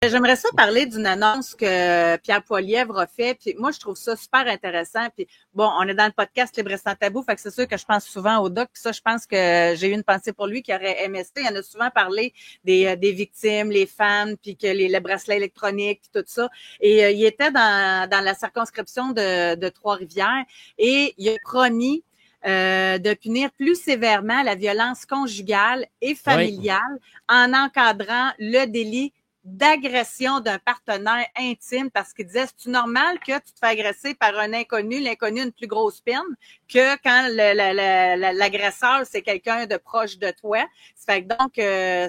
J'aimerais ça parler d'une annonce que Pierre Poilievre a fait. Puis moi, je trouve ça super intéressant. Puis bon, on est dans le podcast Libre et sans tabou, fait que c'est sûr que je pense souvent au doc. Puis ça, je pense que j'ai eu une pensée pour lui qui aurait aimé ça. Il en a souvent parlé des victimes, les femmes, puis que les bracelets électroniques, puis tout ça. Et il était dans la circonscription de Trois-Rivières et il a promis de punir plus sévèrement la violence conjugale et familiale en encadrant le délit d'agression d'un partenaire intime, parce qu'il disait, c'est-tu normal que tu te fais agresser par un inconnu, l'inconnu a une plus grosse peine que quand l'agresseur, c'est quelqu'un de proche de toi. Ça fait que donc,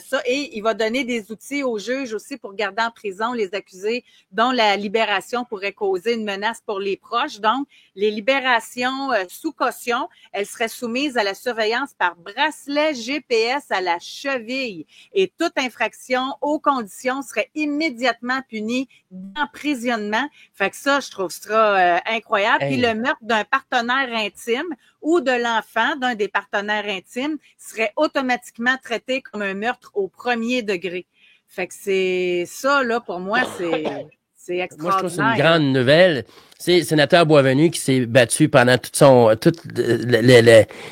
ça, et il va donner des outils aux juges aussi pour garder en prison les accusés dont la libération pourrait causer une menace pour les proches. Donc, les libérations sous caution, elles seraient soumises à la surveillance par bracelet GPS à la cheville, et toute infraction aux conditions serait immédiatement punie d'emprisonnement. Fait que ça, je trouve ça incroyable. Puis le meurtre d'un partenaire intime ou de l'enfant d'un des partenaires intimes serait automatiquement traité comme un meurtre au premier degré. Fait que c'est ça, là, pour moi, c'est extraordinaire. Moi, je trouve que c'est une grande nouvelle. C'est le sénateur Boisvenu qui s'est battu pendant toute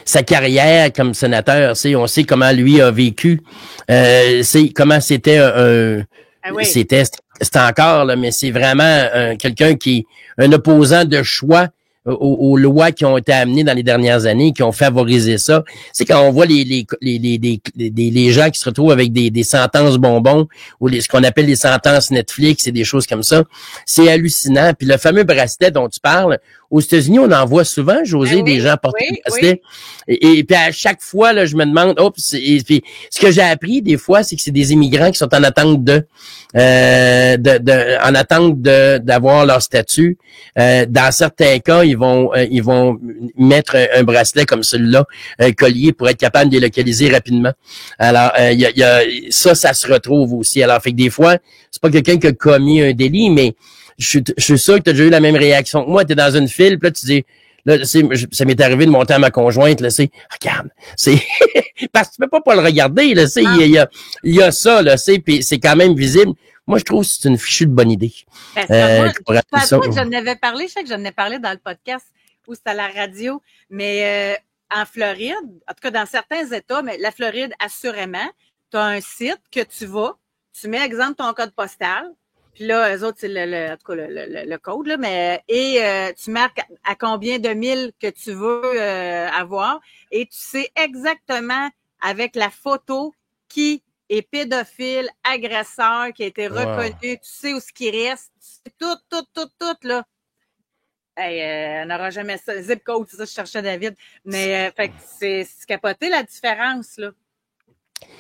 sa carrière comme sénateur. On sait comment lui a vécu. Comment c'était c'était encore, là, mais c'est vraiment quelqu'un qui est un opposant de choix aux lois qui ont été amenées dans les dernières années, qui ont favorisé ça. C'est quand on voit les gens qui se retrouvent avec des sentences bonbons ou ce qu'on appelle les sentences Netflix et des choses comme ça, c'est hallucinant. Puis le fameux bracelet dont tu parles, aux États-Unis, on en voit souvent, José, des gens porter des bracelets. Et puis à chaque fois, là, je me demande, puis ce que j'ai appris des fois, c'est que c'est des immigrants qui sont en attente d'avoir leur statut. Dans certains cas, ils vont mettre un bracelet comme celui-là, un collier, pour être capable de les localiser rapidement. Alors, ça se retrouve aussi. Alors, fait que des fois, c'est pas quelqu'un qui a commis un délit, mais je suis sûr que tu as déjà eu la même réaction que moi. Tu es dans une file, puis là, tu dis, là, ça m'est arrivé de monter à ma conjointe, là, regarde, parce que tu peux pas le regarder, là, il y a ça, là, puis c'est quand même visible. Moi, je trouve que c'est une fichue de bonne idée. Moi, que j'en avais parlé, je sais que j'en ai parlé dans le podcast ou c'est à la radio, mais en Floride, en tout cas dans certains États, mais la Floride, assurément, tu as un site que tu vas, tu mets, exemple, ton code postal, puis là, eux autres, c'est en tout cas, le code, là, tu marques à combien de milles que tu veux avoir, et tu sais exactement avec la photo qui est pédophile, agresseur, qui a été reconnu, tu sais où ce qui reste, tu sais tout, là. On n'aura jamais ça. Zip code, c'est ça, je cherchais David. Mais, fait que c'est capoté la différence, là.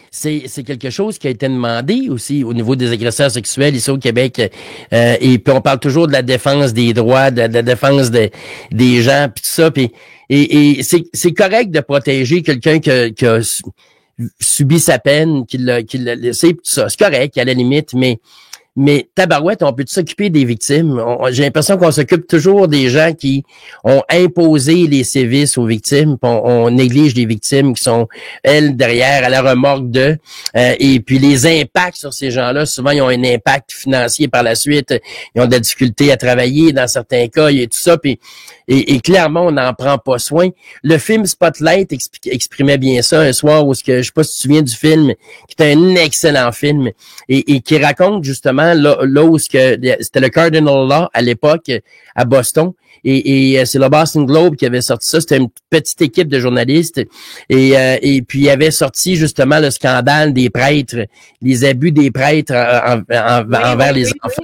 C'est quelque chose qui a été demandé aussi au niveau des agresseurs sexuels ici au Québec. Et puis on parle toujours de la défense des droits, de la défense des gens, puis tout ça. Et c'est correct de protéger quelqu'un qui a subi sa peine, qui l'a laissé, tout ça. C'est correct, à la limite, mais tabarouette, on peut s'occuper des victimes. J'ai l'impression qu'on s'occupe toujours des gens qui ont imposé les sévices aux victimes. On néglige les victimes qui sont, elles, derrière, à la remorque d'eux. Et puis les impacts sur ces gens-là, souvent, ils ont un impact financier par la suite. Ils ont de la difficulté à travailler dans certains cas et tout ça. Et clairement, on n'en prend pas soin. Le film Spotlight exprimait bien ça un soir où, je sais pas si tu te souviens du film, qui est un excellent film et qui raconte justement là où c'était le Cardinal Law à l'époque à Boston et c'est le Boston Globe qui avait sorti ça. C'était une petite équipe de journalistes et puis il avait sorti justement le scandale des prêtres, les abus des prêtres envers les enfants.